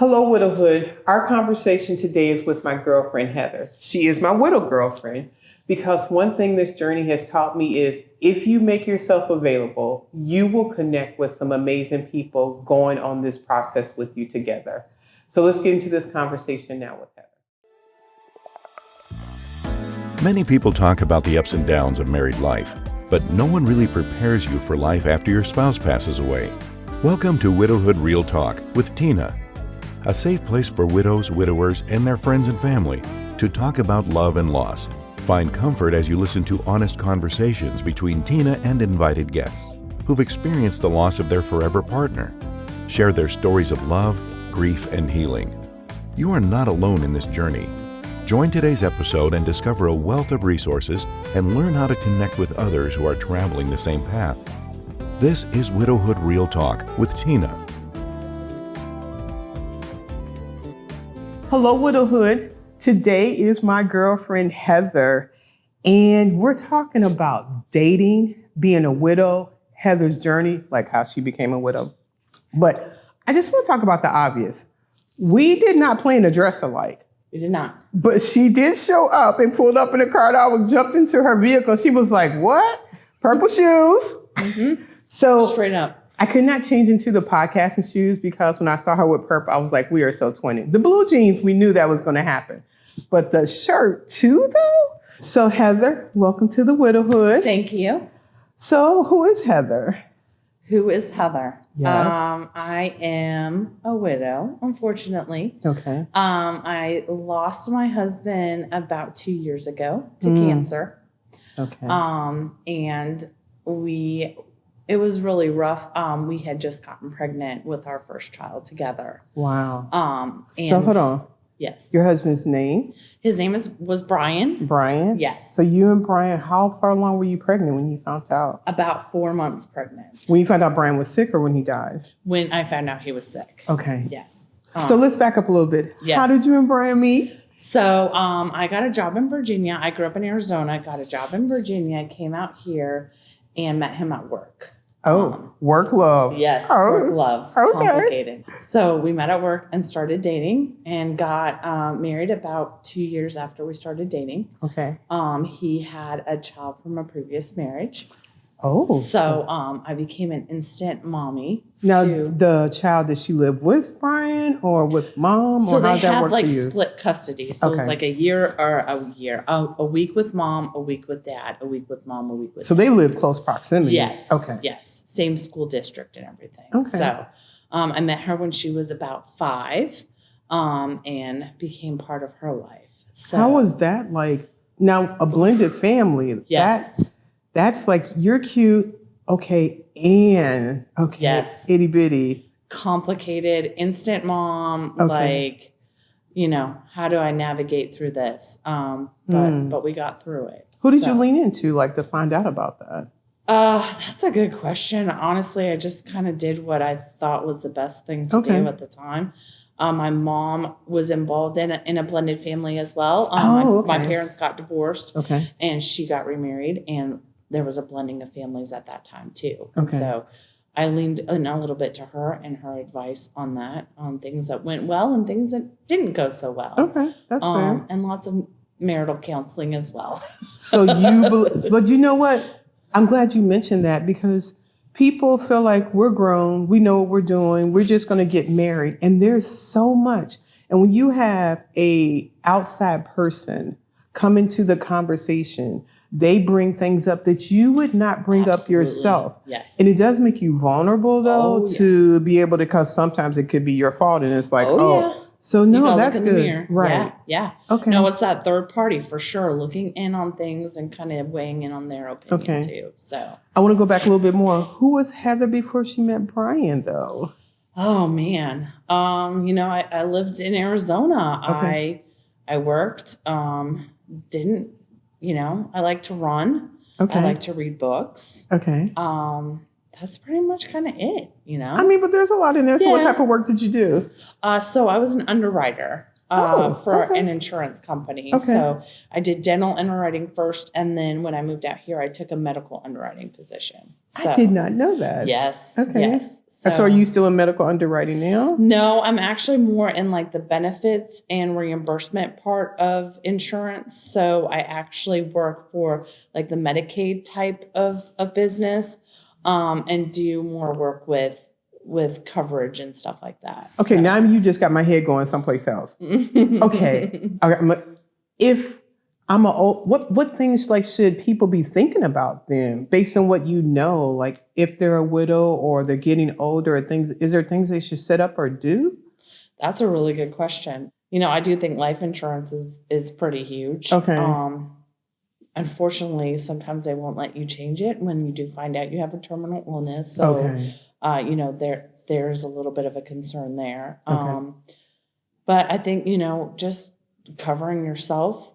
Hello, Widowhood. Our conversation today is with my girlfriend, Heather. She is my widow girlfriend because one thing this journey has taught me is if you make yourself available, you will connect with some amazing people going on this process with you together. So let's get into this conversation now with Heather. Many people talk about the ups and downs of married life, but no one really prepares you for life after your spouse passes away. Welcome to Widowhood Real Talk with Tina, a safe place for widows, widowers, and their friends and family to talk about love and loss. Find comfort as you listen to honest conversations between Tina and invited guests who've experienced the loss of their forever partner. Share their stories of love, grief, and healing. You are not alone in this journey. Join today's episode and discover a wealth of resources and learn how to connect with others who are traveling the same path. This is Widowhood Real Talk with Tina. Hello, Widowhood. Today is my girlfriend, Heather, and we're talking about dating, being a widow, Heather's journey, like how she became a widow. But I just want to talk about the obvious. We did not plan to dress alike. We did not. But she did show up and pulled up in the car. I was jumped into her vehicle. She was like, what? Purple shoes? Mm-hmm. So straight up. I could not change into the podcasting shoes because when I saw her with purple, I was like, we are so 20. The blue jeans, we knew that was going to happen. But the shirt too, though? So Heather, welcome to the Widowhood. Thank you. So who is Heather? Who is Heather? Yes. I am a widow, unfortunately. Okay. I lost my husband about 2 years ago to cancer. Okay. And it was really rough. We had just gotten pregnant with our first child together. Wow. And So hold on. Yes. Your husband's name? His name was Brian. Brian? Yes. So you and Brian, how far along were you pregnant when you found out? About 4 months pregnant. When you found out Brian was sick or when he died? When I found out he was sick. Okay. Yes. So let's back up a little bit. Yes. How did you and Brian meet? So I got a job in Virginia. I grew up in Arizona. I got a job in Virginia, came out here and met him at work. Work love. Yes, work love. Okay. Complicated. So we met at work and started dating and got married about 2 years after we started dating. Okay. He had a child from a previous marriage. Oh. So I became an instant mommy. Now, the child, did she live with Brian or with mom? So or they how'd that had work like for you? split custody. So it's like a week with mom, a week with dad, a week with mom, a week with So dad. they live close proximity. Yes. Okay. Yes. Same school district and everything. Okay. So I met her when she was about 5 and became part of her life. So How was that like? Now, a blended family. Yes. That's like, you're cute. Okay. And okay. Yes. Itty bitty. Complicated, instant mom, Okay. how do I navigate through this? But we got through it. Who did you lean into to find out about that? That's a good question. Honestly, I just kind of did what I thought was the best thing to do at the time. My mom was involved in a blended family as well. My parents got divorced and she got remarried, and there was a blending of families at that time too. Okay. So I leaned in a little bit to her and her advice on that, on things that went well and things that didn't go so well. Okay, that's fair. And lots of marital counseling as well. So but you know what? I'm glad you mentioned that because people feel like we're grown, we know what we're doing, we're just going to get married, and there's so much. And when you have a outside person come into the conversation, they bring things up that you would not bring up yourself. Yes. And it does make you vulnerable though to be able to, because sometimes it could be your fault and it's like, so no, that's good. Right. Yeah. Okay. No, it's that third party for sure, looking in on things and kind of weighing in on their opinion too. So I want to go back a little bit more. Who was Heather before she met Brian though? Oh man. I lived in Arizona. Okay. I worked, I like to run. Okay. I like to read books. Okay. That's pretty much kind of it, I mean, but there's a lot in there. So what type of work did you do? So I was an underwriter. for an insurance company. Okay. So I did dental underwriting first, and then when I moved out here, I took a medical underwriting position. So, I did not know that. Yes. Okay. Yes. So are you still in medical underwriting now? No, I'm actually more in like the benefits and reimbursement part of insurance. So I actually work for like the Medicaid type of business, and do more work with coverage and stuff like that. Okay, So. now you just got my head going someplace else. Okay. If I'm what things like should people be thinking about then, based on what you know, like if they're a widow or they're getting older, or things, is there things they should set up or do? That's a really good question. I do think life insurance is pretty huge. Okay. Unfortunately, sometimes they won't let you change it when you do find out you have a terminal illness. So, Okay. there's a little bit of a concern there. Okay. But I think, just covering yourself,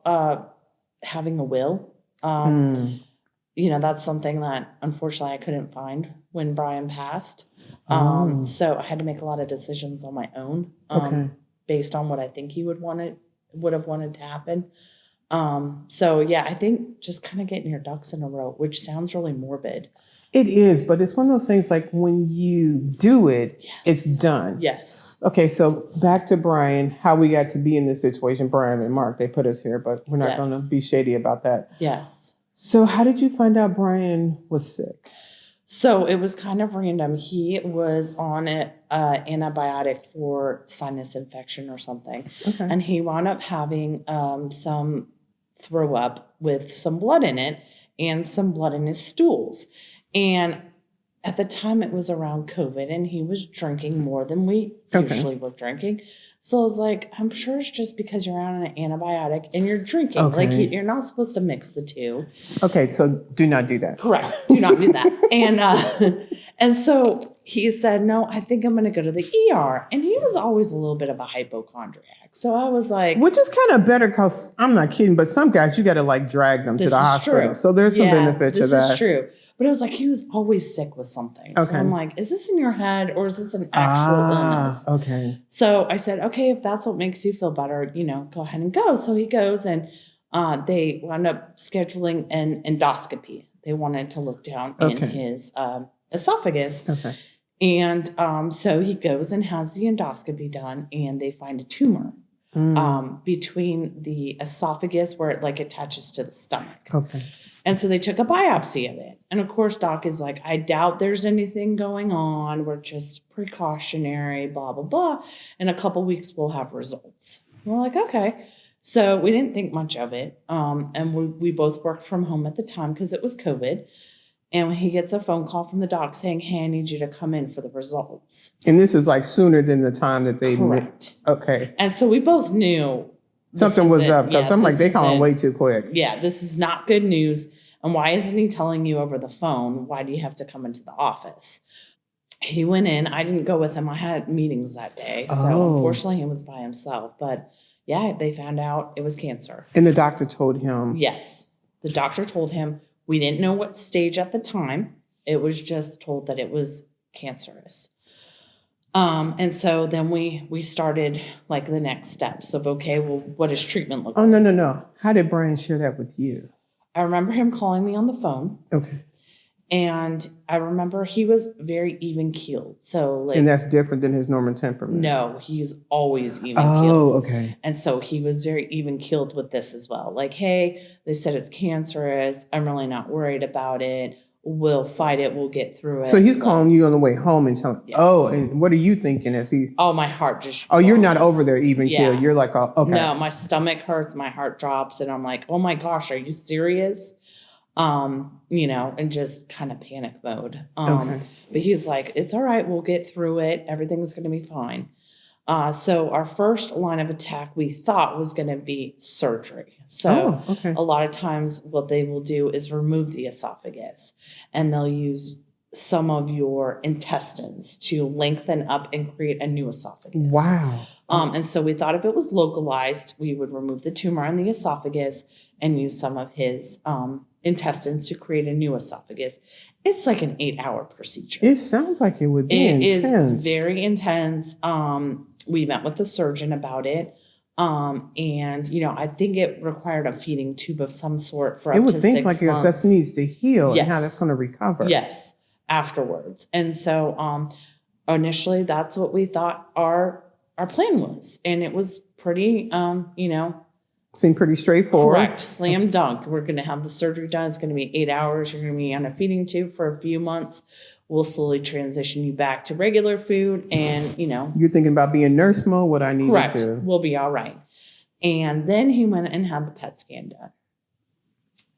having a will, that's something that unfortunately I couldn't find when Brian passed. So I had to make a lot of decisions on my own, based on what I think he would have wanted to happen. So yeah, I think just kind of getting your ducks in a row, which sounds really morbid. It is, but it's one of those things like when you do it, Yes. it's done. Yes. Okay, so back to Brian, how we got to be in this situation. Brian and Mark, they put us here, but we're not going to be shady about that. Yes. So how did you find out Brian was sick? So it was kind of random. He was on an antibiotic for sinus infection or something. Okay. And he wound up having some throw up with some blood in it and some blood in his stools. And at the time it was around COVID and he was drinking more than we usually were drinking. So I was like, I'm sure it's just because you're on an antibiotic and you're drinking. Okay. Like you're not supposed to mix the two. Okay, so do not do that. Correct. Do not do that. And so he said, no, I think I'm going to go to the ER. And he was always a little bit of a hypochondriac. So I was like, which is kind of better because I'm not kidding, but some guys you got to like drag them to the hospital. True. So there's some benefit to that. This is true. But it was like he was always sick with something. Okay. So I'm like, is this in your head or is this an actual illness? Okay. So I said, okay, if that's what makes you feel better, go ahead and go. So he goes and they wound up scheduling an endoscopy. They wanted to look down in his esophagus. Okay. And so he goes and has the endoscopy done and they find a tumor between the esophagus where it like attaches to the stomach. Okay. And so they took a biopsy of it. And of course, doc is like, I doubt there's anything going on. We're just precautionary, blah, blah, blah. In a couple weeks, we'll have results. And we're like, okay. So we didn't think much of it. And we both worked from home at the time because it was COVID. And he gets a phone call from the doc saying, hey, I need you to come in for the results. And this is like sooner than the time that they... Correct. Okay. And so we both knew... Something was up because I'm like, they calling way too quick. Yeah, this is not good news. And why isn't he telling you over the phone? Why do you have to come into the office? He went in. I didn't go with him. I had meetings that day. So unfortunately, he was by himself. But yeah, they found out it was cancer. And the doctor told him? Yes. The doctor told him. We didn't know what stage at the time. It was just told that it was cancerous. And so then we started like the next steps of, okay, well, what does treatment look like? Oh, no. How did Brian share that with you? I remember him calling me on the phone. Okay. And I remember he was very even keeled. So like, and that's different than his normal temperament. No, he's always even keeled. Oh, okay. And so he was very even keeled with this as well. Like, hey, they said it's cancerous. I'm really not worried about it. We'll fight it. We'll get through it. So he's calling you on the way home and telling, yes. Oh, and what are you thinking as he? Oh, my heart just. Oh, you're not over there even yeah. killed. You're like, oh, okay. No, my stomach hurts. My heart drops. And I'm like, oh my gosh, are you serious? And just kind of panic mode. But he's like, it's all right. We'll get through it. Everything's going to be fine. So our first line of attack we thought was going to be surgery. So a lot of times what they will do is remove the esophagus and they'll use some of your intestines to lengthen up and create a new esophagus. Wow. And so we thought if it was localized, we would remove the tumor in the esophagus and use some of his intestines to create a new esophagus. It's like an 8-hour procedure. It sounds like it would be intense. It is very intense. We met with the surgeon about it. And, I think it required a feeding tube of some sort for It up would to think 6 like your months. assessment needs to heal and how Yes. that's going to recover. Yes, afterwards. And so initially that's what we thought our plan was. And it was pretty, Seemed pretty straightforward. correct, slam dunk. We're going to have the surgery done. It's going to be 8 hours. You're going to be on a feeding tube for a few months. We'll slowly transition you back to regular food. And, You're thinking about being nurse mode, what I need correct, to do. we'll be all right. And then he went and had the PET scan done.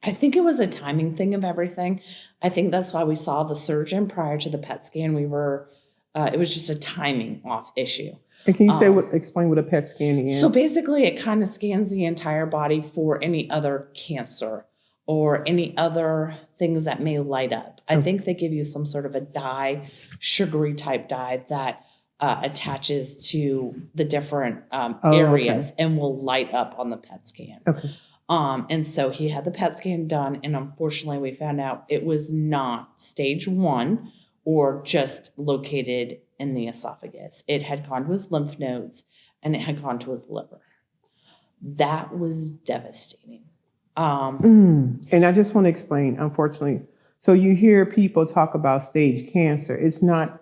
I think it was a timing thing of everything. I think that's why we saw the surgeon prior to the PET scan. It was just a timing off issue. And can you explain what a PET scan is? So basically it kind of scans the entire body for any other cancer or any other things that may light up. I think they give you some sort of a dye, sugary type dye that attaches to the different areas and will light up on the PET scan. Okay. And so he had the PET scan done, and unfortunately we found out it was not stage 1 or just located in the esophagus. It had gone to his lymph nodes and it had gone to his liver. That was devastating. And I just want to explain, unfortunately. So you hear people talk about stage cancer. It's not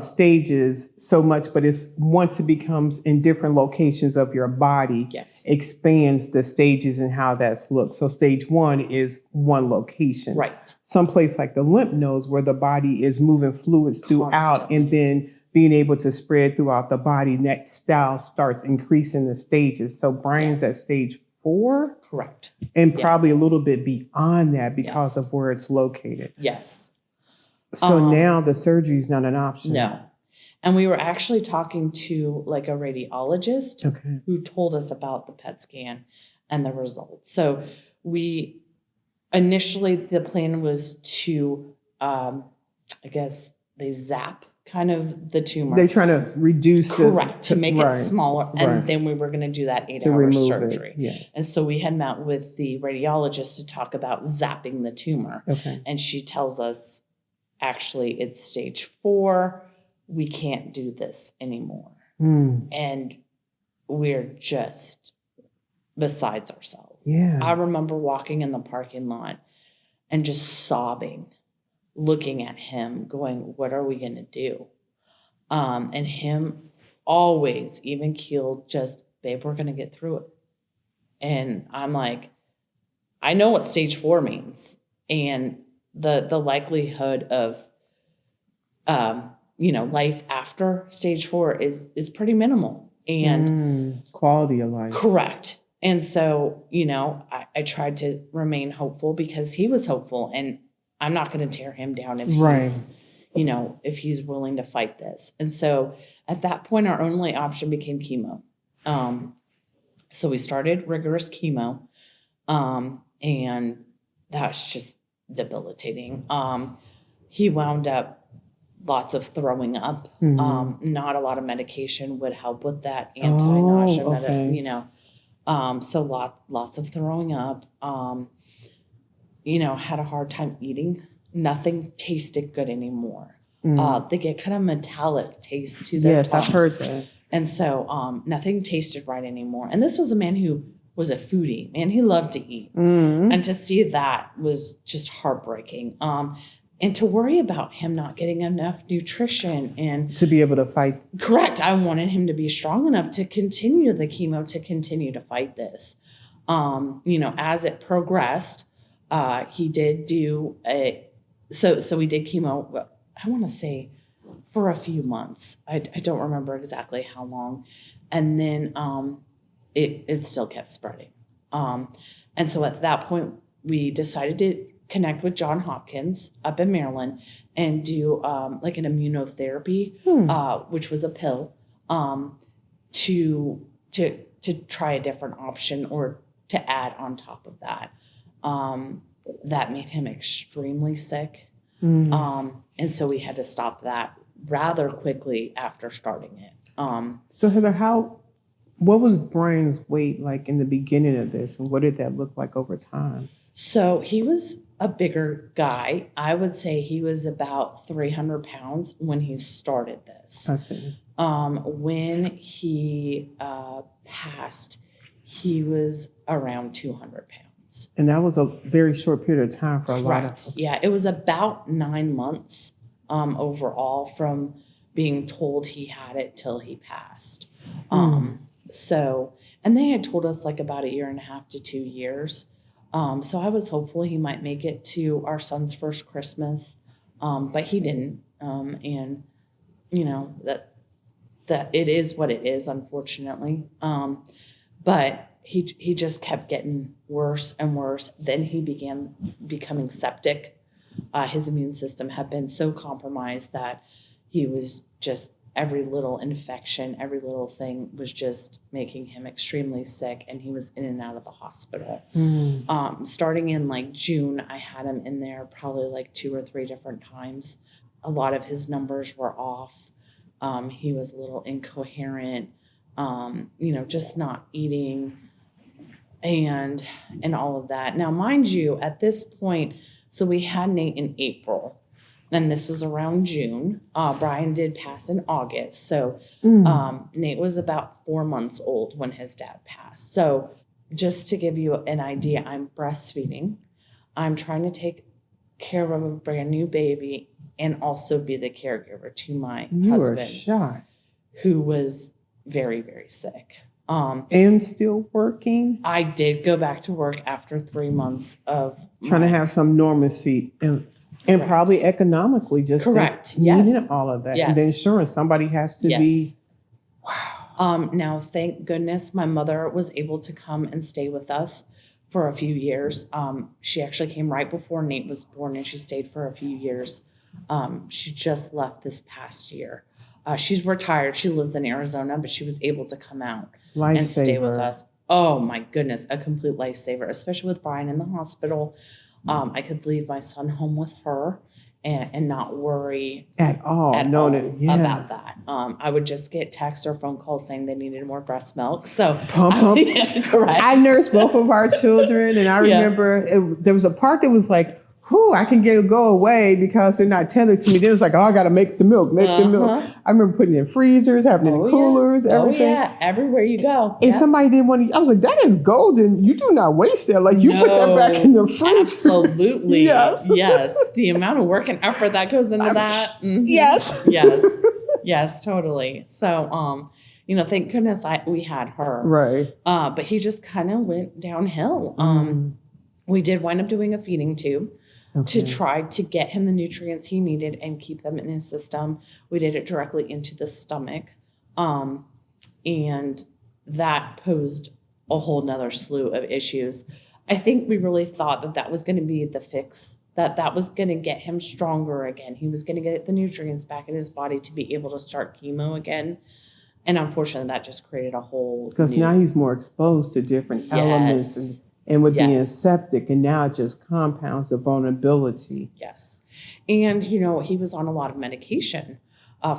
stages so much, but it's once it becomes in different locations of your body, Yes. expands the stages and how that's looked. So stage 1 is one location. Right. Someplace like the lymph nodes where the body is moving fluids throughout Constantly. and then being able to spread throughout the body. Next style starts increasing the stages. So Brian's Yes. at stage 4 Correct. and Yeah. probably a little bit beyond that because Yes. of where it's located. Yes. So now the surgery is not an option. No. And we were actually talking to like a radiologist Okay. who told us about the PET scan and the results. So initially the plan was to, I guess they zap kind of the tumor. They're trying to reduce Correct, to make right, it smaller. And right. then we were going to do that 8 to hour remove surgery. it. Yes. And so we had met with the radiologist to talk about zapping the tumor. Okay. And she tells us, actually, it's stage 4. We can't do this anymore. And we're just besides ourselves. Yeah. I remember walking in the parking lot and just sobbing, looking at him, going, what are we going to do? And him always, even keeled, just, babe, we're going to get through it. And I'm like, I know what stage 4 means. And the likelihood of, life after stage 4 is pretty minimal. And quality of life. correct. And so, I tried to remain hopeful because he was hopeful, and I'm not going to tear him down if he's, if he's willing to fight this. And so at that point, our only option became chemo. So we started rigorous chemo, and that's just debilitating. He wound up lots of throwing up. Not a lot of medication would help with that. Anti-nausea, so lots of throwing up. Had a hard time eating. Nothing tasted good anymore. They get kind of metallic taste to their Yes, I've tongues. heard that. And so nothing tasted right anymore. And this was a man who was a foodie, man. He loved to eat. And to see that was just heartbreaking. And to worry about him not getting enough nutrition and To be able to fight. correct. I wanted him to be strong enough to continue the chemo, to continue to fight this. As it progressed, he did do so we did chemo, I want to say for a few months. I don't remember exactly how long. And then it still kept spreading. And so at that point, we decided to connect with Johns Hopkins up in Maryland and do like an immunotherapy, which was a pill, to try a different option or to add on top of that. That made him extremely sick. And so we had to stop that rather quickly after starting it. So Heather, what was Brian's weight like in the beginning of this, and what did that look like over time? So he was a bigger guy. I would say he was about 300 pounds when he started this. I see. When he passed, he was around 200 pounds. And that was a very short period of time for a lot of. Yeah, it was about 9 months overall from being told he had it till he passed. So, and they had told us like about 1.5 to 2 years. So I was hopeful he might make it to our son's first Christmas, but he didn't. And you know, that it is what it is, unfortunately. But he just kept getting worse and worse. Then he began becoming septic. His immune system had been so compromised that he was just, every little infection, every little thing was just making him extremely sick, and he was in and out of the hospital. Starting in like June, I had him in there probably like 2 or 3 different times. A lot of his numbers were off. He was a little incoherent, just not eating and all of that. Now, mind you, at this point, so we had Nate in April, and this was around June. Brian did pass in August. So Nate was about 4 months old when his dad passed. So just to give you an idea, I'm breastfeeding. I'm trying to take care of a brand new baby and also be the caregiver to my husband, who was very, very sick. And still working? I did go back to work after 3 months of trying to have some normalcy and probably economically just needing all of that. Yes. And the insurance, somebody has to be, wow. Now, thank goodness my mother was able to come and stay with us for a few years. She actually came right before Nate was born, and she stayed for a few years. She just left this past year. She's retired. She lives in Arizona, but she was able to come out and stay with us. Oh my goodness, a complete lifesaver, especially with Brian in the hospital. I could leave my son home with her and not worry at all about that. I would just get texts or phone calls saying they needed more breast milk. So pump. Correct. I nursed both of our children, and I remember there was a part that was like, I can go away because they're not tethered to me. They was like, I got to make the milk. I remember putting it in freezers, having it in coolers, everything. Oh, yeah, everywhere you go. And somebody didn't want to, I was like, that is golden. You do not waste that. Like, you put that back in the freezer. Absolutely. Yes. The amount of work and effort that goes into that. Mm-hmm. Yes. Yes, totally. So, thank goodness we had her. Right. But he just kind of went downhill. We did wind up doing a feeding tube. To try to get him the nutrients he needed and keep them in his system. We did it directly into the stomach. And that posed a whole nother slew of issues. I think we really thought that was going to be the fix, that was going to get him stronger again. He was going to get the nutrients back in his body to be able to start chemo again. And unfortunately, that just created a whole because now he's more exposed to different elements and with being septic, and now it just compounds the vulnerability. Yes. And, he was on a lot of medication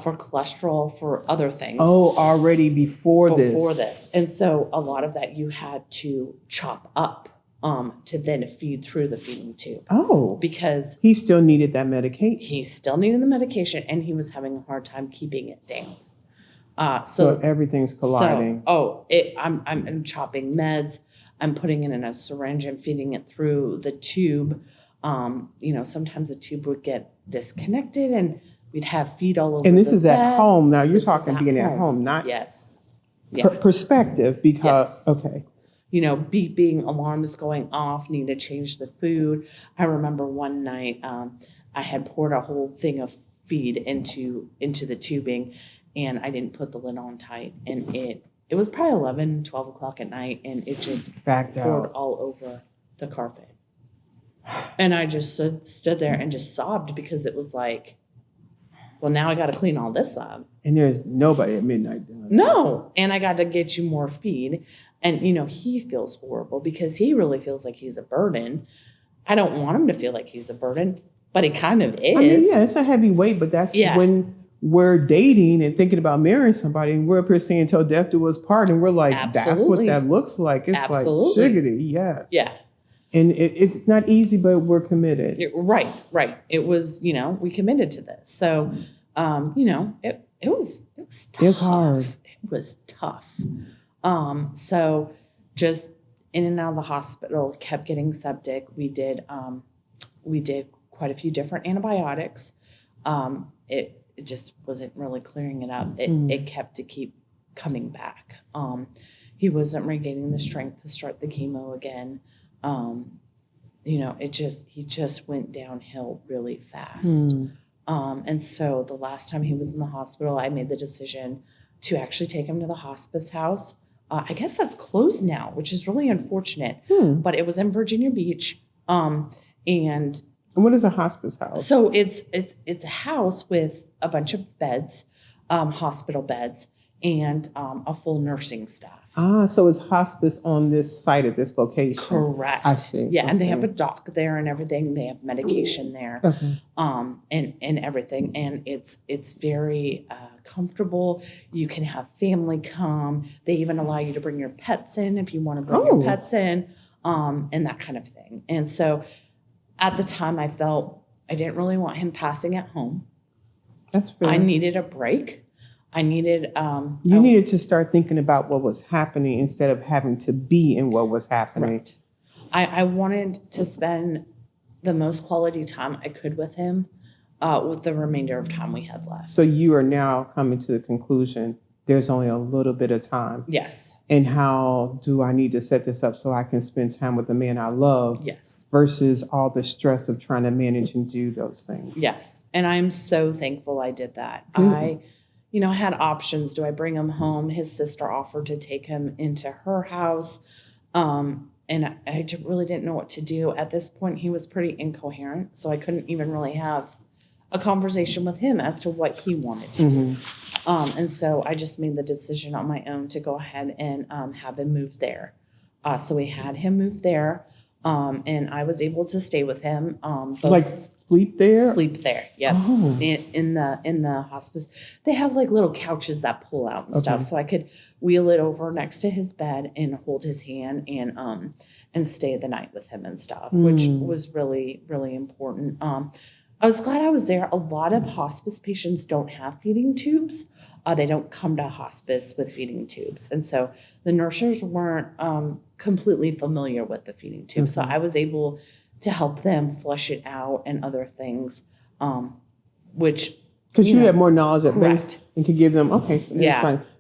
for cholesterol, for other things. Oh, already before this. Before this. And so a lot of that you had to chop up to then feed through the feeding tube. Oh. Because he still needed that medication. He still needed the medication, and he was having a hard time keeping it down. So everything's colliding. I'm chopping meds. I'm putting it in a syringe and feeding it through the tube. Sometimes the tube would get disconnected and we'd have feed all over. And this the is bed. At home now. You're talking being at home, not perspective because, beeping alarms going off, need to change the food. I remember one night I had poured a whole thing of feed into the tubing, and I didn't put the lid on tight, and it was probably 11, 12 o'clock at night, and it just poured all over the carpet. And I just stood there and just sobbed because it was like, well, now I got to clean all this up. And there's nobody at midnight doing that. No. And I got to get you more feed. And, he feels horrible because he really feels like he's a burden. I don't want him to feel like he's a burden, but he kind of is. I mean, it's a heavy weight, but that's when we're dating and thinking about marrying somebody, and we're up here saying till death do us part, and we're like, that's what that looks like. It's like shiggity, yes. Yeah. And it's not easy, but we're committed. Right. It was, we committed to this. So, it was tough. It's hard. It was tough. So just in and out of the hospital, kept getting septic. We did quite a few different antibiotics. It just wasn't really clearing it up. It kept coming back. He wasn't regaining the strength to start the chemo again. He just went downhill really fast. And so the last time he was in the hospital, I made the decision to actually take him to the hospice house. I guess that's closed now, which is really unfortunate, but it was in Virginia Beach. And what is a hospice house? So it's a house with a bunch of beds, hospital beds, and a full nursing staff. So it's hospice on this site at this location. Correct. I see. Yeah, okay. and they have a doc there and everything. They have medication there, and everything. And it's very comfortable. You can have family come. They even allow you to bring your pets in if you want to bring your pets in, and that kind of thing. And so at the time, I felt I didn't really want him passing at home. That's fair. I needed a break. I needed. You needed to start thinking about what was happening instead of having to be in what was happening. Correct. I wanted to spend the most quality time I could with him, with the remainder of time we had left. So you are now coming to the conclusion there's only a little bit of time. Yes. And how do I need to set this up so I can spend time with the man I love? Yes. Versus all the stress of trying to manage and do those things. Yes. And I'm so thankful I did that. I had options. Do I bring him home? His sister offered to take him into her house. And I really didn't know what to do. At this point, he was pretty incoherent. So I couldn't even really have a conversation with him as to what he wanted to do. And so I just made the decision on my own to go ahead and have him move there. So we had him move there. And I was able to stay with him. Like sleep there? Sleep there, yeah. Oh. In the hospice. They have like little couches that pull out and stuff. So I could wheel it over next to his bed and hold his hand and stay the night with him and stuff, which was really, really important. I was glad I was there. A lot of hospice patients don't have feeding tubes. They don't come to hospice with feeding tubes. And so the nurses weren't completely familiar with the feeding tube. So I was able to help them flush it out and other things, which... Because you had more knowledge at Correct. base and could give them,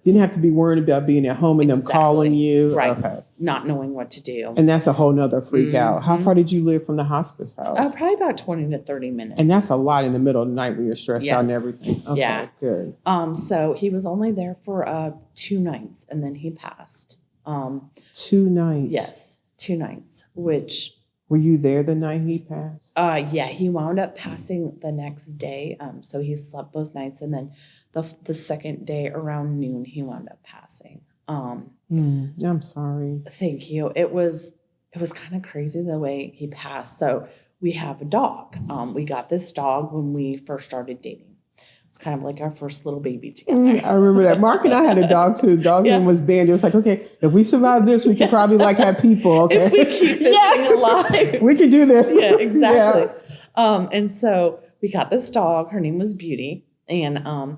didn't have to be worried about being at home and them calling you. Right. Okay. Not knowing what to do. And that's a whole nother freak out. How far did you live from the hospice house? Probably about 20 to 30 minutes. And that's a lot in the middle of the night when you're stressed out and Yes. everything. Okay, Yeah. good. So he was only there for 2 nights and then he passed. 2 nights? Yes, 2 nights, which... Were you there the night he passed? Yeah, he wound up passing the next day. So he slept both nights, and then the second day around noon, he wound up passing. I'm sorry. Thank you. It was kind of crazy the way he passed. So we have a dog. We got this dog when we first started dating. It's kind of like our first little baby together. I remember that. Mark and I had a dog too. The dog name was Bandy. It was like, okay, if we survive this, we can probably have people. Okay, if we keep this thing alive, we can do this. Yeah, exactly. And so we got this dog. Her name was Beauty, and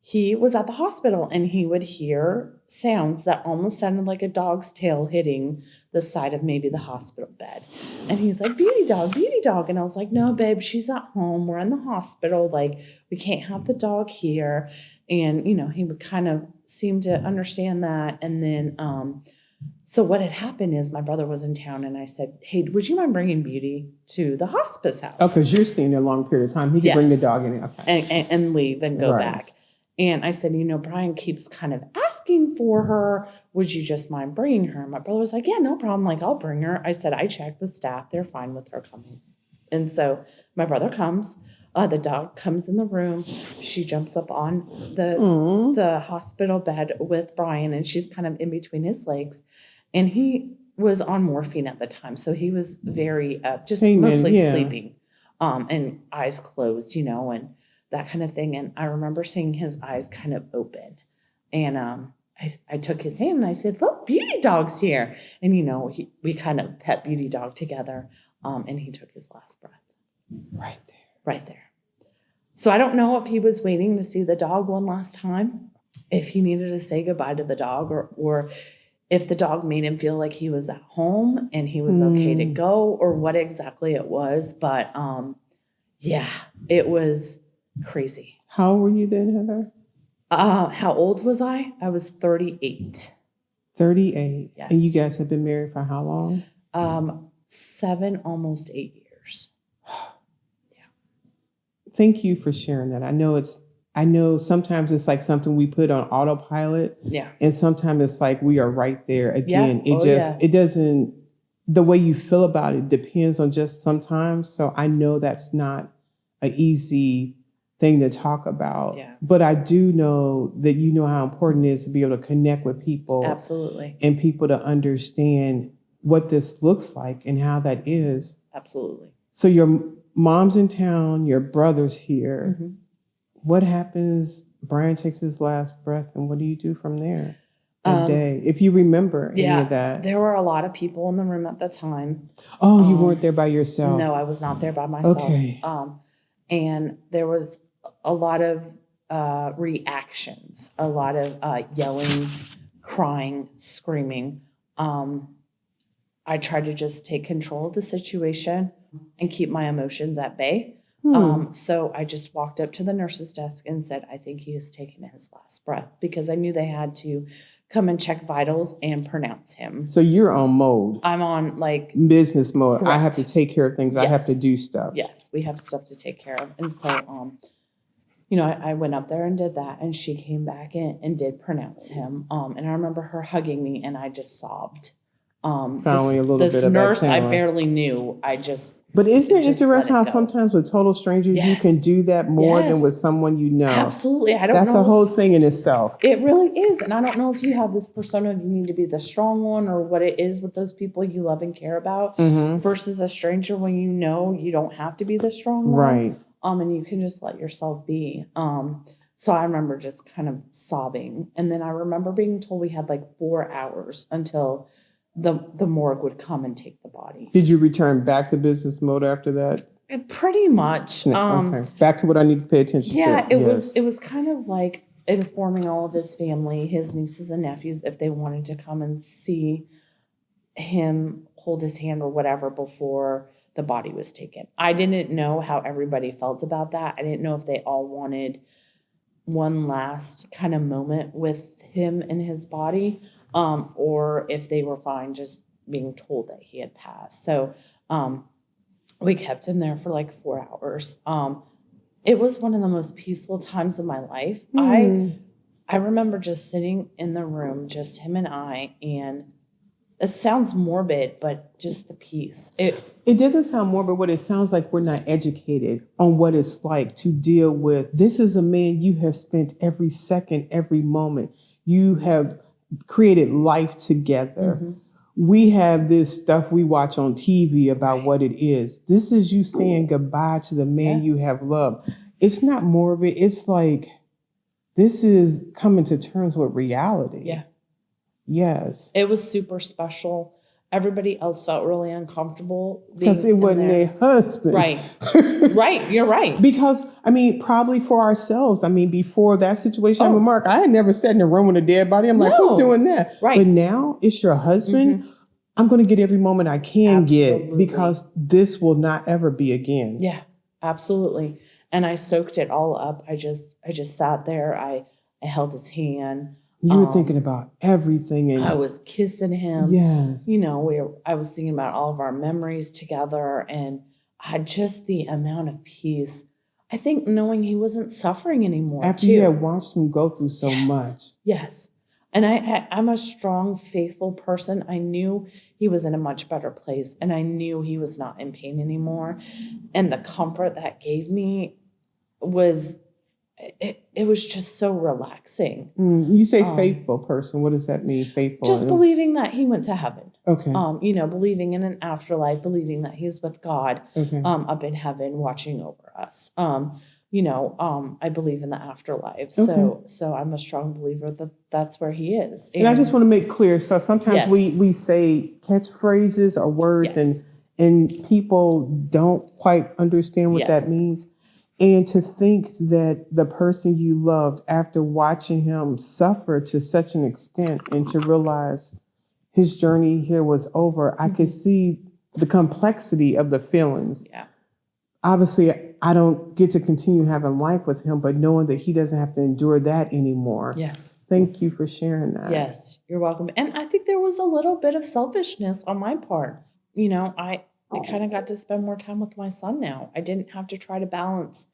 he was at the hospital, and he would hear sounds that almost sounded like a dog's tail hitting the side of maybe the hospital bed. And he's like, Beauty dog, Beauty dog. And I was like, no, babe, she's at home. We're in the hospital. Like, we can't have the dog here. And, he would kind of seem to understand that. And then, so what had happened is my brother was in town and I said, hey, would you mind bringing Beauty to the hospice house? Oh, because you're staying there a long period of time. He could bring the dog in. Okay. And leave and go back. And I said, Brian keeps kind of asking for her. Would you just mind bringing her? My brother was like, yeah, no problem. Like, I'll bring her. I said, I checked with staff. They're fine with her coming. And so my brother comes. The dog comes in the room. She jumps up on the hospital bed with Brian, and she's kind of in between his legs. And he was on morphine at the time. So he was very, mostly sleeping and eyes closed, and that kind of thing. And I remember seeing his eyes kind of open. And I took his hand and I said, look, Beauty dog's here. And, we kind of pet Beauty dog together. And he took his last breath. Right there. Right there. So I don't know if he was waiting to see the dog one last time, if he needed to say goodbye to the dog, or if the dog made him feel like he was at home and he was okay to go, or what exactly it was. But yeah, it was crazy. How old were you then, Heather? How old was I? I was 38. 38. Yes. And you guys have been married for how long? 7, almost 8 years. Thank you for sharing that. I know sometimes it's like something we put on autopilot. Yeah. And sometimes it's like we are right there again. Yeah. It doesn't, the way you feel about it depends on just sometimes. So I know that's not an easy thing to talk about. Yeah. But I do know that you know how important it is to be able to connect with people. Absolutely. And people to understand what this looks like and how that is. Absolutely. So your mom's in town, your brother's here. Mm-hmm. What happens? Brian takes his last breath, and what do you do from there that day? If you remember any of that. There were a lot of people in the room at the time. Oh, you weren't there by yourself? No, I was not there by myself. Okay. And there was a lot of reactions, a lot of yelling, crying, screaming. I tried to just take control of the situation and keep my emotions at bay. So I just walked up to the nurse's desk and said, I think he has taken his last breath, because I knew they had to come and check vitals and pronounce him. So you're on mode. I'm on business mode. Correct. I have to take care of things. Yes. I have to do stuff. Yes, we have stuff to take care of. And so, I went up there and did that, and she came back in and did pronounce him. And I remember her hugging me, and I just sobbed. Finally, a little this bit of nurse that I talent. barely knew. I just. But isn't it just interesting let how it go. sometimes with total strangers you Yes. can do that more Yes. than with someone you know? Absolutely. I don't That's know. a whole thing in itself. It really is. And I don't know if you have this persona of you need to be the strong one, or what it is with those people you love and care about versus a stranger when you know you don't have to be the strong one. Right. And you can just let yourself be. So I remember just kind of sobbing. And then I remember being told we had 4 hours until the morgue would come and take the body. Did you return back to business mode after that? Pretty much. Okay. Back to what I need to pay attention to. Yeah, it was kind of like informing all of his family, his nieces and nephews, if they wanted to come and see him hold his hand or whatever before the body was taken. I didn't know how everybody felt about that. I didn't know if they all wanted one last kind of moment with him and his body, or if they were fine just being told that he had passed. So we kept him there for 4 hours. It was one of the most peaceful times of my life. I remember just sitting in the room, just him and I, and it sounds morbid, but just the peace. It doesn't sound morbid. What it sounds like, we're not educated on what it's like to deal with. This is a man you have spent every second, every moment. You have created life together. We have this stuff we watch on TV about what it is. This is you saying goodbye to the man you have loved. It's not morbid. It's like, this is coming to terms with reality. Yeah. Yes. It was super special. Everybody else felt really uncomfortable. Because it wasn't their husband. Right. Right. You're right. Because, probably for ourselves, before that situation with Mark, I had never sat in a room with a dead body. I'm like, who's doing that? Right. But now it's your husband. I'm going to get every moment I can get, because this will not ever be again. Yeah, absolutely. And I soaked it all up. I just sat there. I held his hand. You were thinking about everything. And I was kissing him. Yes. I was thinking about all of our memories together, and I had just the amount of peace. I think knowing he wasn't suffering anymore. After you had watched him go through so much. Yes. And I'm a strong, faithful person. I knew he was in a much better place, and I knew he was not in pain anymore. And the comfort that gave me was, it was just so relaxing. You say faithful person. What does that mean, faithful? Just believing that he went to heaven. Okay. Believing in an afterlife, believing that he's with God up in heaven watching over us. I believe in the afterlife. Okay. So I'm a strong believer that that's where he is. And I just want to make clear. So sometimes we say catchphrases or words and people don't quite understand what that means. And to think that the person you loved, after watching him suffer to such an extent and to realize his journey here was over, I could see the complexity of the feelings. Yeah. Obviously, I don't get to continue having life with him, but knowing that he doesn't have to endure that anymore. Yes. Thank you for sharing that. Yes, you're welcome. And I think there was a little bit of selfishness on my part. You know, I kind of got to spend more time with my son now. I didn't have to try to balance.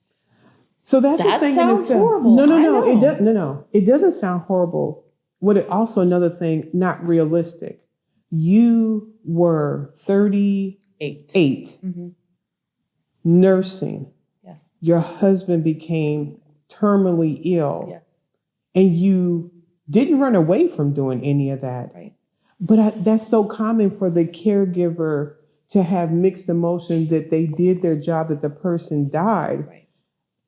So that's That the thing. sounds horrible. No. It does. No. It doesn't sound horrible. What it also another thing, not realistic. You were 38, Mm-hmm. nursing. Yes. Your husband became terminally ill. Yes. And you didn't run away from doing any of that. Right. But that's so common for the caregiver to have mixed emotion that they did their job, that the person died. Right.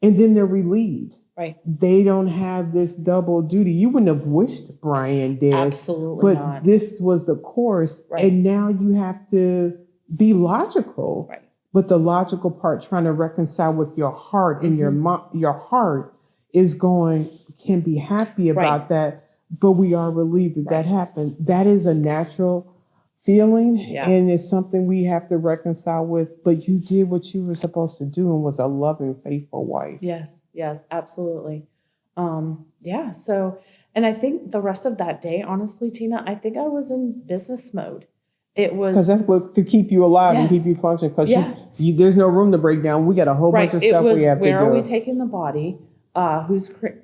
And then they're relieved. Right. They don't have this double duty. You wouldn't have wished Brian dead. Absolutely but not. This was the course. Right. And now you have to be logical. Right. But the logical part, trying to reconcile with your heart, and your heart is going, can be happy about that, but we are relieved that that happened. That is a natural feeling, and it's something we have to reconcile with. But you did what you were supposed to do and was a loving, faithful wife. Yes, absolutely. So, and I think the rest of that day, honestly, Tina, I think I was in business mode. It was because that's what could keep you alive and keep you functioning. Because there's no room to break down. We got a whole bunch of stuff we have to do. Where are we taking the body?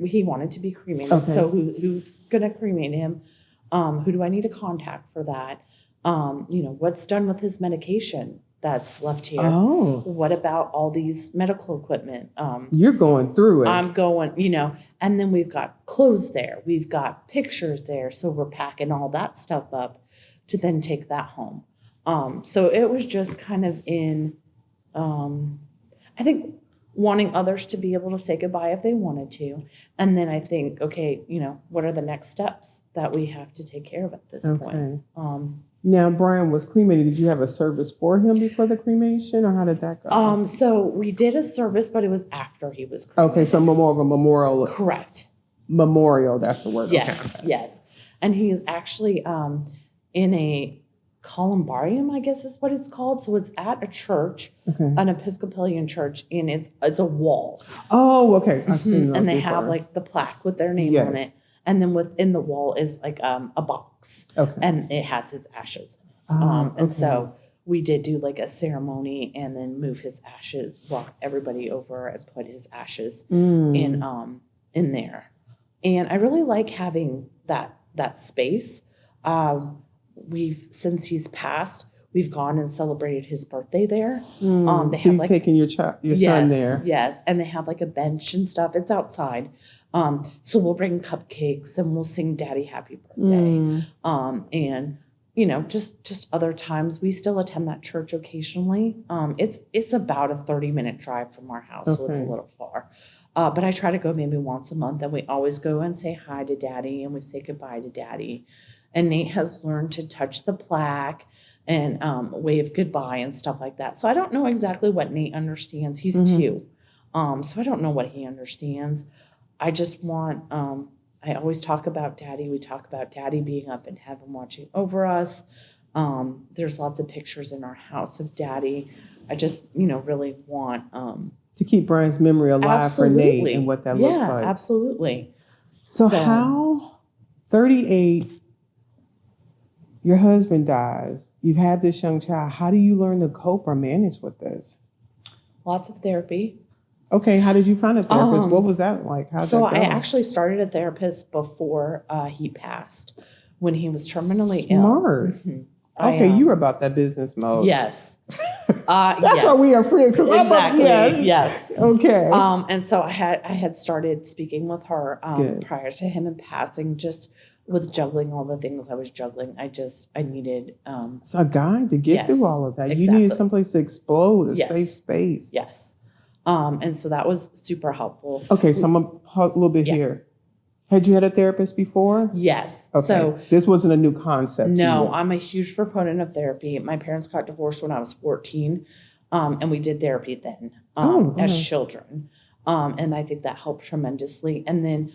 He wanted to be cremated. Okay. So who's going to cremate him? Who do I need to contact for that? What's done with his medication that's left here? Oh. What about all these medical equipment? You're going through it. I'm going, and then we've got clothes there. We've got pictures there. So we're packing all that stuff up to then take that home. So it was just kind of in, I think, wanting others to be able to say goodbye if they wanted to. And then I think, okay, what are the next steps that we have to take care of at this point? Now, Brian was cremated. Did you have a service for him before the cremation, or how did that go? So we did a service, but it was after he was cremated. Okay, so more of a memorial. Correct. Memorial, that's the word. Yes, yes. And he is actually in a columbarium, I guess is what it's called. So it's at a church, an Episcopalian church, and it's a wall. Oh, okay. I've seen those and they before. have like the plaque with their name on it. And then within the wall is like a box. Okay. And it has his ashes in it. And so we did do like a ceremony and then move his ashes, walk everybody over and put his ashes in there. And I really like having that space. Since he's passed, we've gone and celebrated his birthday there. They so you've taken your son there. Yes, and they have like a bench and stuff. It's outside. So we'll bring cupcakes and we'll sing Daddy Happy Birthday. And just other times we still attend that church occasionally. It's about a 30-minute drive from our house, so it's a little far. But I try to go maybe once a month, and we always go and say hi to Daddy and we say goodbye to Daddy. And Nate has learned to touch the plaque and wave goodbye and stuff like that. So I don't know exactly what Nate understands. He's 2. So I don't know what he understands. I just want, I always talk about Daddy. We talk about Daddy being up in heaven watching over us. There's lots of pictures in our house of Daddy. I just, really want... to keep Brian's memory alive for Nate and what that looks like. Yeah, absolutely. So how, 38... your husband dies, you've had this young child. How do you learn to cope or manage with this? Lots of therapy. Okay, how did you find a therapist? What was that like? I actually started a therapist before he passed, when he was terminally ill. Smart. Okay, you were about that business mode. Yes. That's why we are friends. Exactly. Yes. Okay. And so I had started speaking with her prior to him passing, just with juggling all the things I was juggling. I needed a guide to get through all of that. Exactly. You needed someplace to explode, a safe space. Yes. And so that was super helpful. Okay, so I'm going to a little bit here. Had you had a therapist before? Yes. Okay. So this wasn't a new concept. No, I'm a huge proponent of therapy. My parents got divorced when I was 14, and we did therapy then as children. And I think that helped tremendously. And then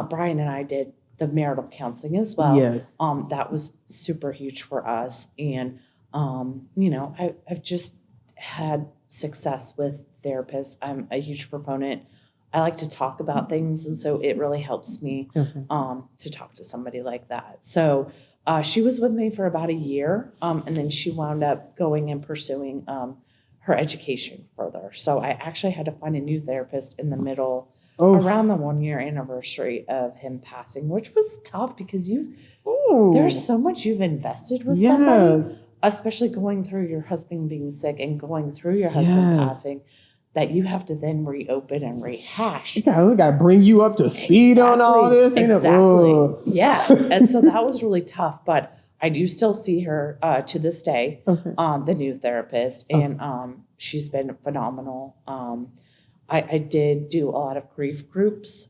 Brian and I did the marital counseling as well. Yes. That was super huge for us. And, I've just had success with therapists. I'm a huge proponent. I like to talk about things. And so it really helps me to talk to somebody like that. So she was with me for about a year. And then she wound up going and pursuing her education further. So I actually had to find a new therapist in the middle around the 1 year anniversary of him passing, which was tough because there's so much you've invested with somebody, especially going through your husband being sick and going through your husband passing, that you have to then reopen and rehash. We got to bring you up to speed on all this. Exactly. Yeah. And so that was really tough, but I do still see her to this day, the new therapist, and she's been phenomenal. I did do a lot of grief groups.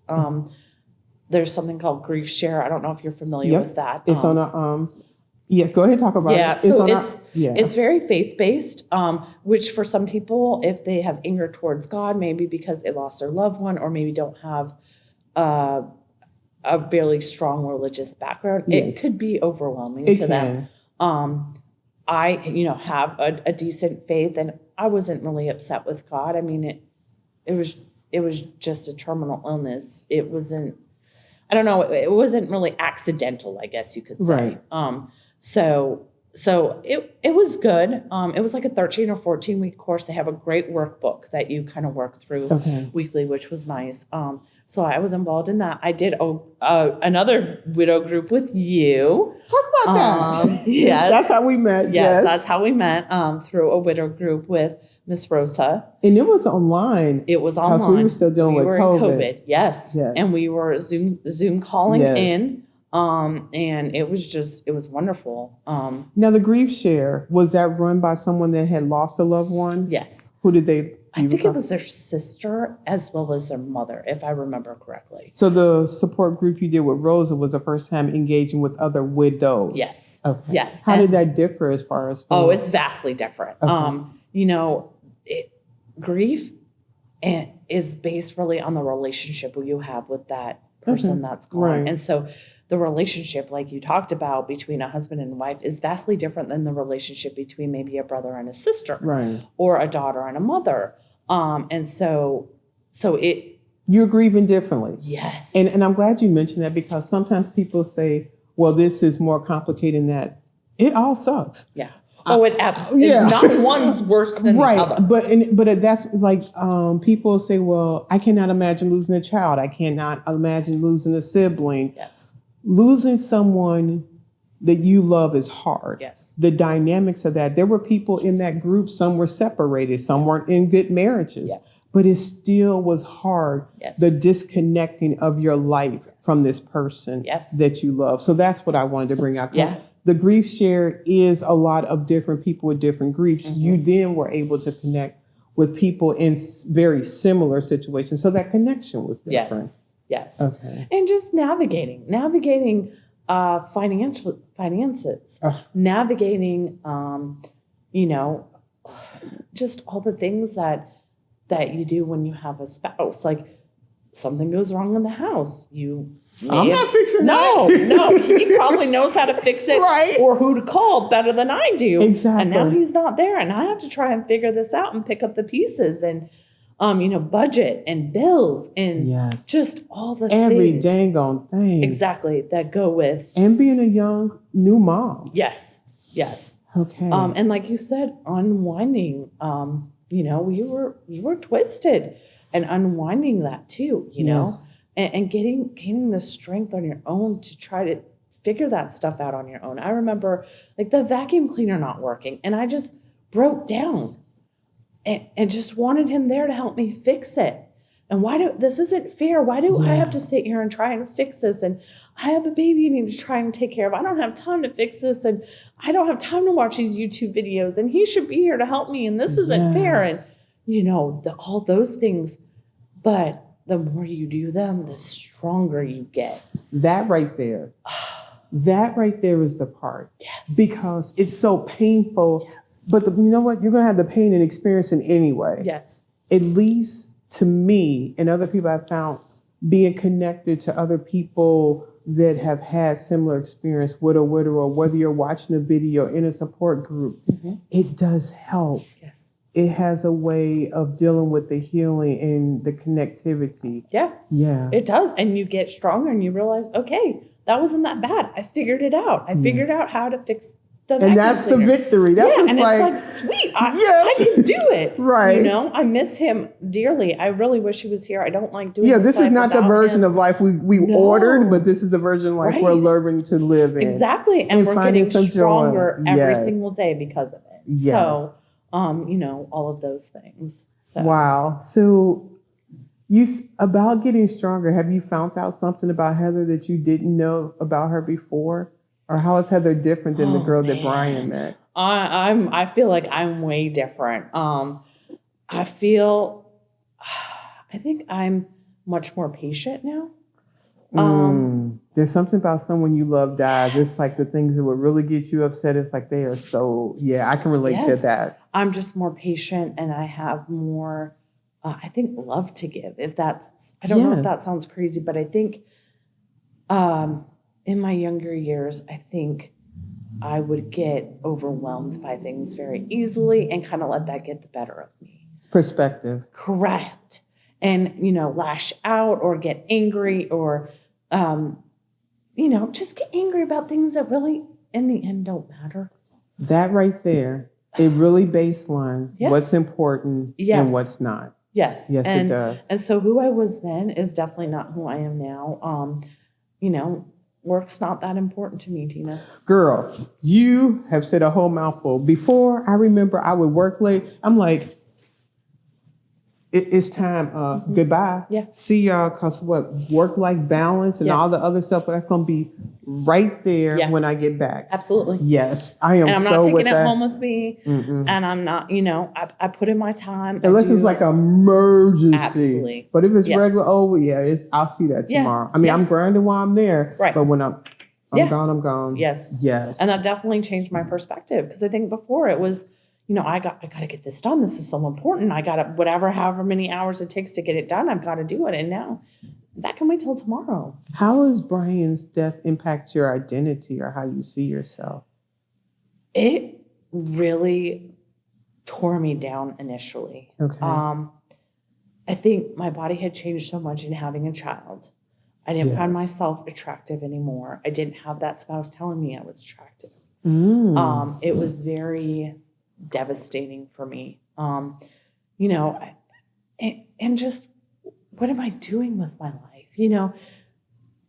There's something called Grief Share. I don't know if you're familiar with that. It's on a go ahead and talk about it. It's very faith-based, which for some people, if they have anger towards God, maybe because they lost their loved one, or maybe don't have a really strong religious background, it could be overwhelming to them. I, have a decent faith, and I wasn't really upset with God. I mean, it was just a terminal illness. It wasn't, I don't know, it wasn't really accidental, I guess you could say. Right. So it was good. It was like a 13 or 14 week course. They have a great workbook that you kind of work through weekly, which was nice. So I was involved in that. I did another widow group with you. Talk about that. Yes. That's how we met. Yes, that's how we met, through a widow group with Miss Rosa. And it was online. It was online. Because we were still dealing with COVID. Yes. And we were Zoom calling in. And it was wonderful. Now the Grief Share, was that run by someone that had lost a loved one? Yes. Who did they? I think it was their sister as well as their mother, if I remember correctly. So the support group you did with Rosa was the first time engaging with other widows. Yes. Okay. Yes. How did that differ as far as? It's vastly different. Okay. Grief is based really on the relationship you have with that person that's gone. Right. And so the relationship, like you talked about, between a husband and wife is vastly different than the relationship between maybe a brother and a sister, right, or a daughter and a mother. And so you're grieving differently. Yes. And I'm glad you mentioned that, because sometimes people say, well, this is more complicated than that. It all sucks. Yeah. Not one's worse than the other. But that's like, people say, well, I cannot imagine losing a child. I cannot imagine losing a sibling. Yes. Losing someone that you love is hard. Yes. The dynamics of that. There were people in that group, some were separated, some weren't in good marriages, but it still was hard. Yes. The disconnecting of your life from this person that you love. So that's what I wanted to bring out. Yeah. The Grief Share is a lot of different people with different griefs. You then were able to connect with people in very similar situations. So that connection was different. Yes. Okay. And just navigating finances, navigating, just all the things that you do when you have a spouse. Like, something goes wrong in the house, I'm not fixing that. No, he probably knows how to fix it, right, or who to call better than I do. Exactly. And now he's not there, and I have to try and figure this out and pick up the pieces and, budget and bills and just all the every things. dang on thing. Exactly, that go with. And being a young new mom. Yes. Okay. And like you said, unwinding, you were twisted, and unwinding that too, you know, and gaining the strength on your own to try to figure that stuff out on your own. I remember like the vacuum cleaner not working, and I just broke down and just wanted him there to help me fix it. And this isn't fair. Why do I have to sit here and try and fix this? And I have a baby I need to try and take care of. I don't have time to fix this. And I don't have time to watch these YouTube videos. And he should be here to help me. And this isn't fair. And, all those things. But the more you do them, the stronger you get. That right there is the part. Yes. Because it's so painful. Yes. But you know what? You're going to have the pain and experience it anyway. Yes. At least to me and other people I've found, being connected to other people that have had similar experience with a widow, or whether you're watching a video in a support group, it does help. Yes. It has a way of dealing with the healing and the connectivity. Yeah. Yeah. It does. And you get stronger and you realize, okay, that wasn't that bad. I figured it out. I figured out how to fix the And that's the victory. That's and like, it's like, sweet, I can do it. Right. You know, I miss him dearly. I really wish he was here. I don't like doing this is not the version of life we ordered, but this is the version of life we're learning to live in. Exactly. And we're getting stronger every Yes. single day because of it. Yes. So, you know, all of those things. So. Wow. So about getting stronger, have you found out something about Heather that you didn't know about her before? Or how is Heather different than the girl that Brian met? I feel like I'm way different. I think I'm much more patient now. There's something about someone you love dies. It's like the things that would really get you upset. It's like they are so, I can relate to that. I'm just more patient, and I have more, I think, love to give. I don't know if that sounds crazy, but I think in my younger years, I think I would get overwhelmed by things very easily and kind of let that get the better of me. Perspective. Correct. And, you know, lash out or get angry or, you know, just get angry about things that really, in the end, don't matter. That right there, it really baselines what's important and what's not. Yes. Yes, it does. And so who I was then is definitely not who I am now. You know, work's not that important to me, Tina. Girl, you have said a whole mouthful. Before, I remember I would work late. I'm like, it's time. Goodbye. Yeah. See y'all, because work-life balance and all the other stuff, that's going to be right there when I get back. Absolutely. Yes, I am. And I'm so not taking with it that. home with me. And I'm not, you know, I put in my time. Unless it's like an emergency. Absolutely. But if it's regular, I'll see that tomorrow. I mean, I'm grinding while I'm there. Right. But when I'm gone, I'm gone. Yes. Yes. And that definitely changed my perspective, because I think before it was, you know, I got to get this done. This is so important. I got to, however many hours it takes to get it done, I've got to do it. And now that can wait till tomorrow. How has Brian's death impact your identity or how you see yourself? It really tore me down initially. Okay. I think my body had changed so much in having a child. I didn't find myself attractive anymore. I didn't have that spouse telling me I was attractive. It was very devastating for me. You know, and just, what am I doing with my life? You know,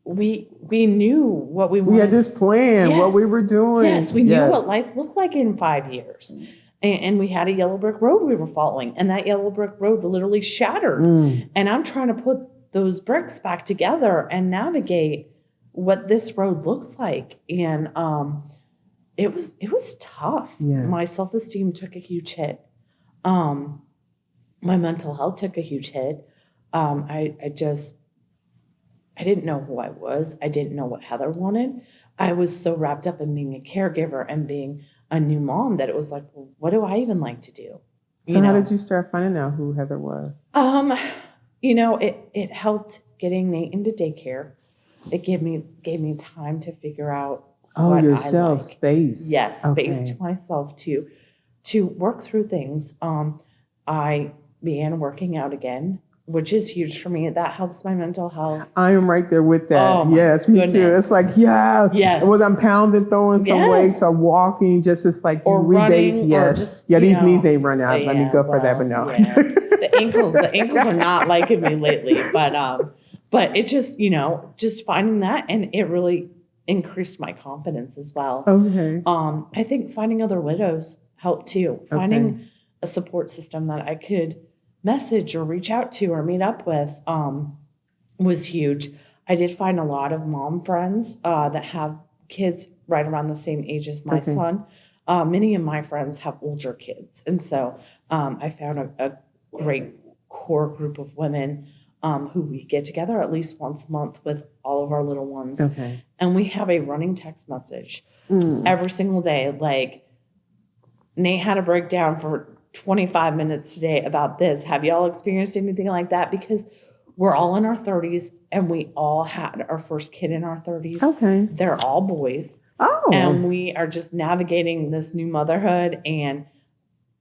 we knew what we wanted. We had this plan, what we were doing. Yes, we knew what life looked like in 5 years. And we had a yellow brick road we were following. And that yellow brick road literally shattered. And I'm trying to put those bricks back together and navigate what this road looks like. And it was tough. Yes. My self-esteem took a huge hit. My mental health took a huge hit. I didn't know who I was. I didn't know what Heather wanted. I was so wrapped up in being a caregiver and being a new mom that it was like, well, what do I even like to do? So how did you start finding out who Heather was? You know, it helped getting Nate into daycare. It gave me time to figure out what yourself, I like. space. Yes, space to myself to work through things. I began working out again, which is huge for me. That helps my mental health. I am right there with that. Oh, yes, me too. It's like, yes. Whether I'm pounding, throwing some weights or walking, just it's like or running, or just, these knees ain't running out. Let me go for that, but no. Yeah. The ankles are not liking me lately, but it just, you know, just finding that, and it really increased my confidence as well. Okay. I think finding other widows helped too. Finding a support system that I could message or reach out to or meet up with was huge. I did find a lot of mom friends that have kids right around the same age as my son. Many of my friends have older kids. And so I found a great core group of women who we get together at least once a month with all of our little ones. Okay. And we have a running text message every single day. Like, Nate had a breakdown for 25 minutes today about this. Have y'all experienced anything like that? Because we're all in our 30s and we all had our first kid in our 30s. Okay. They're all boys. Oh. And we are just navigating this new motherhood and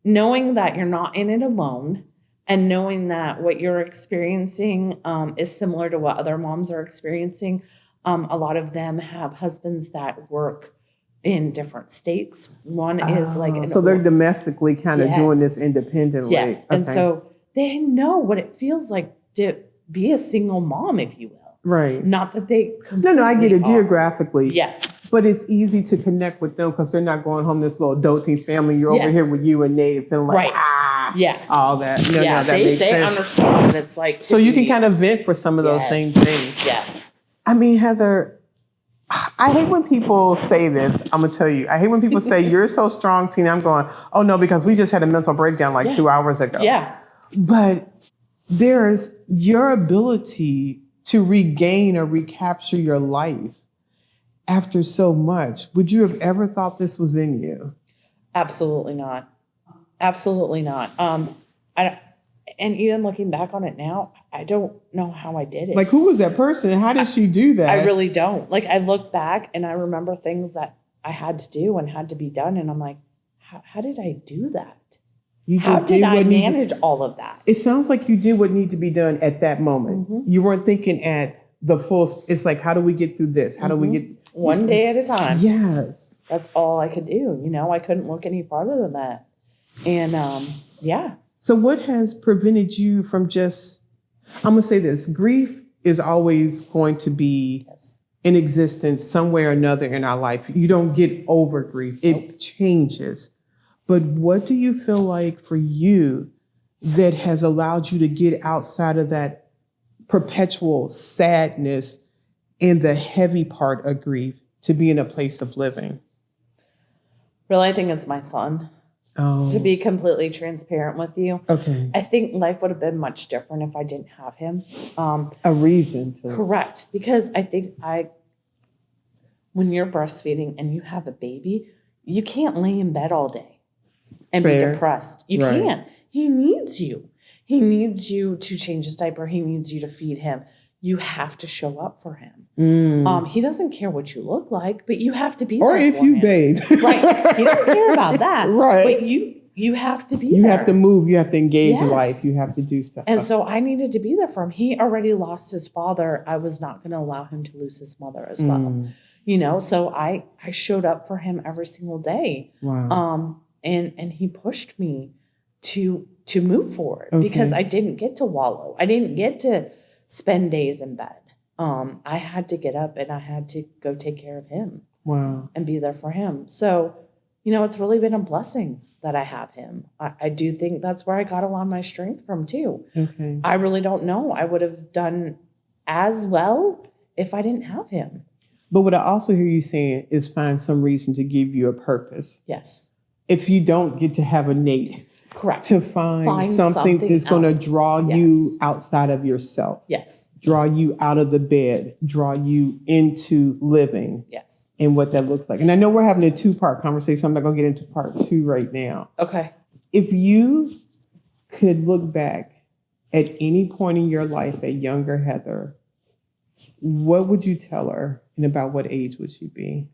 knowing that you're not in it alone and knowing that what you're experiencing is similar to what other moms are experiencing. A lot of them have husbands that work in different states. One is like... So they're domestically kind of doing this independently. Yes. Okay. And so they know what it feels like to be a single mom, if you will. Right. Not that they No, I get it geographically. Yes. But it's easy to connect with them because they're not going home this little adulting family. You're over here with you and Nate feeling like, all that. That makes they sense. understand what it's like. So you can kind of vent for some of those same things. Yes. I mean, Heather, I hate when people say this. I'm going to tell you. I hate when people say, you're so strong, Tina. I'm going, oh, no, because we just had a mental breakdown like 2 hours ago. Yeah. But there's your ability to regain or recapture your life after so much. Would you have ever thought this was in you? Absolutely not. Absolutely not. And even looking back on it now, I don't know how I did it. Like, who was that person? How did she do that? I really don't. Like, I look back and I remember things that I had to do and had to be done. And I'm like, how did I do that? How did I manage all of that? It sounds like you did what needed to be done at that moment. Mm-hmm. You weren't thinking at the full, it's like, how do we get through this? How do we get... One day at a time. Yes. That's all I could do. I couldn't look any farther than that. And So what has prevented you from just, I'm going to say this, grief is always going to be in existence somewhere or another in our life. You don't get over grief. It changes. But what do you feel like for you that has allowed you to get outside of that perpetual sadness and the heavy part of grief to be in a place of living? Really, I think it's my son. Oh. To be completely transparent with you. Okay. I think life would have been much different if I didn't have him. A reason to. Correct. Because I think when you're breastfeeding and you have a baby, you can't lay in bed all day and be depressed. You can't. He needs you. He needs you to change his diaper. He needs you to feed him. You have to show up for him. He doesn't care what you look like, but you have to be there or if you bathe. Right. He don't care about that. Right. But you have to be there. You there. have to move. You have to engage life. You have to do stuff. And so I needed to be there for him. He already lost his father. I was not going to allow him to lose his mother as well. So I showed up for him every single day. Wow. And he pushed me to move forward because I didn't get to wallow. I didn't get to spend days in bed. I had to get up and I had to go take care of him. Wow. And be there for him. So, it's really been a blessing that I have him. I do think that's where I got a lot of my strength from too. Okay. I really don't know. I would have done as well if I didn't have him. But what I also hear you saying is find some reason to give you a purpose. Yes. If you don't get to have a Nate. Correct. To find something that's going to draw you outside of yourself. Yes. Draw you out of the bed. Draw you into living. Yes. And what that looks like. And I know we're having a 2-part conversation. I'm not going to get into part 2 right now. Okay. If you could look back at any point in your life at younger Heather, what would you tell her? And about what age would she be?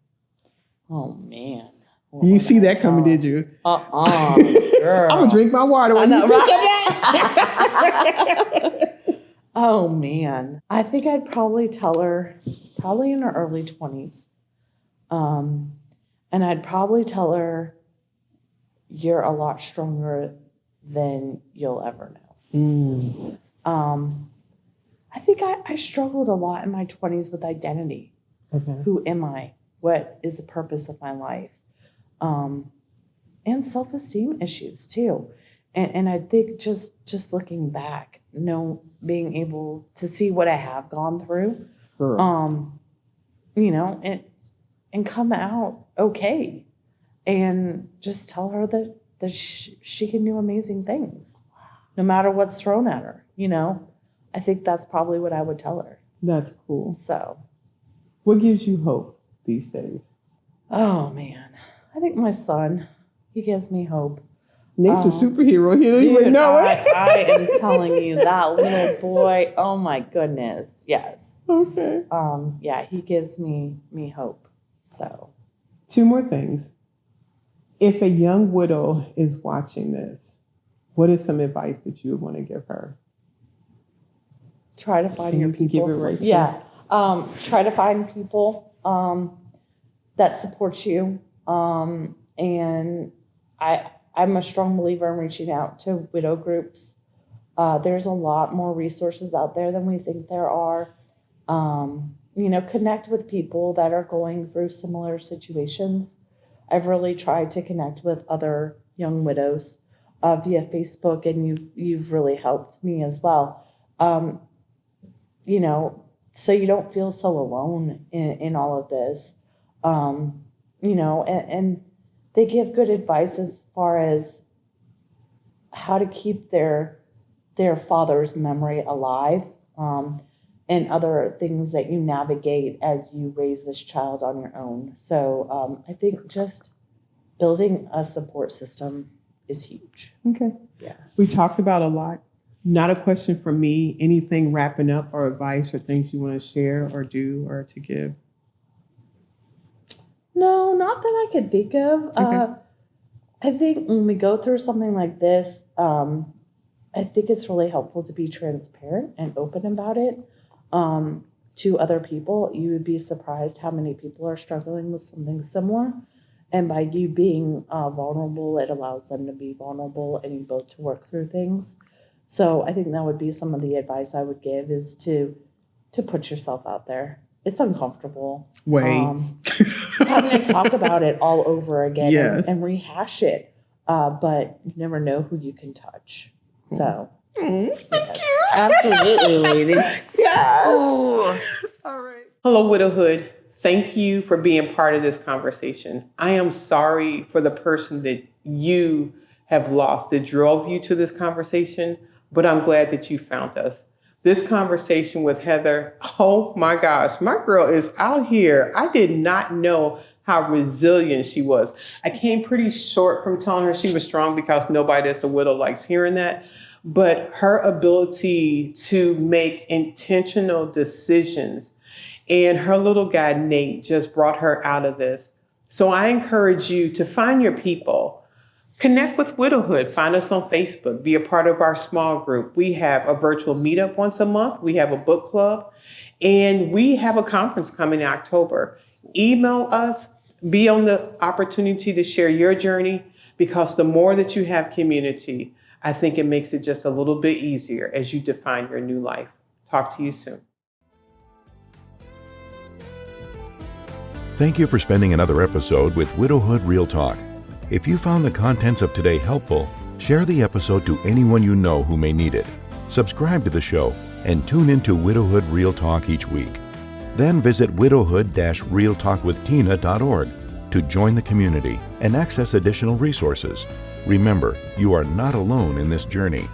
Oh, man. You see that coming, did you? Girl. I'm going to drink my water. I know, right? Oh, man. I think I'd probably tell her, probably in her early 20s. And I'd probably tell her, you're a lot stronger than you'll ever know. I think I struggled a lot in my 20s with identity. Okay. Who am I? What is the purpose of my life? And self-esteem issues too. And I think just looking back, being able to see what I have gone through, and come out okay, and just tell her that she can do amazing things, no matter what's thrown at her. I think that's probably what I would tell her. That's cool. So, what gives you hope these days? Oh man, I think my son, he gives me hope. Nate's a superhero. He don't even know it. I am telling you, that little boy, oh my goodness. Yes. Okay. Yeah, he gives me hope. So 2 more things. If a young widow is watching this, what is some advice that you would want to give her? Try to find your people. Give it right. Yeah. Try to find people that support you. And I'm a strong believer in reaching out to widow groups. There's a lot more resources out there than we think there are. Connect with people that are going through similar situations. I've really tried to connect with other young widows via Facebook, and you've really helped me as well. So you don't feel so alone in all of this. And they give good advice as far as how to keep their father's memory alive, and other things that you navigate as you raise this child on your own. So I think just building a support system is huge. Okay. Yeah. We talked about a lot. Not a question from me. Anything wrapping up or advice or things you want to share or do or to give? No, not that I could think of. Okay. I think when we go through something like this, I think it's really helpful to be transparent and open about it to other people. You would be surprised how many people are struggling with something similar. And by you being vulnerable, it allows them to be vulnerable and you both to work through things. So I think that would be some of the advice I would give, is to put yourself out there. It's uncomfortable. Having to talk about it all over again. Yes. and rehash it. But you never know who you can touch. So Thank yes, you. absolutely, lady. Yeah. Oh. All right. Hello, Widowhood. Thank you for being part of this conversation. I am sorry for the person that you have lost that drove you to this conversation, but I'm glad that you found us. This conversation with Heather, oh my gosh, my girl is out here. I did not know how resilient she was. I came pretty short from telling her she was strong because nobody that's a widow likes hearing that. But her ability to make intentional decisions, and her little guy, Nate, just brought her out of this. So I encourage you to find your people. Connect with Widowhood. Find us on Facebook. Be a part of our small group. We have a virtual meetup once a month. We have a book club. And we have a conference coming in October. Email us. Be on the opportunity to share your journey, because the more that you have community, I think it makes it just a little bit easier as you define your new life. Talk to you soon. Thank you for spending another episode with Widowhood Real Talk. If you found the contents of today helpful, share the episode to anyone you know who may need it. Subscribe to the show and tune into Widowhood Real Talk each week. Then visit widowhood-realtalkwithtina.org to join the community and access additional resources. Remember, you are not alone in this journey.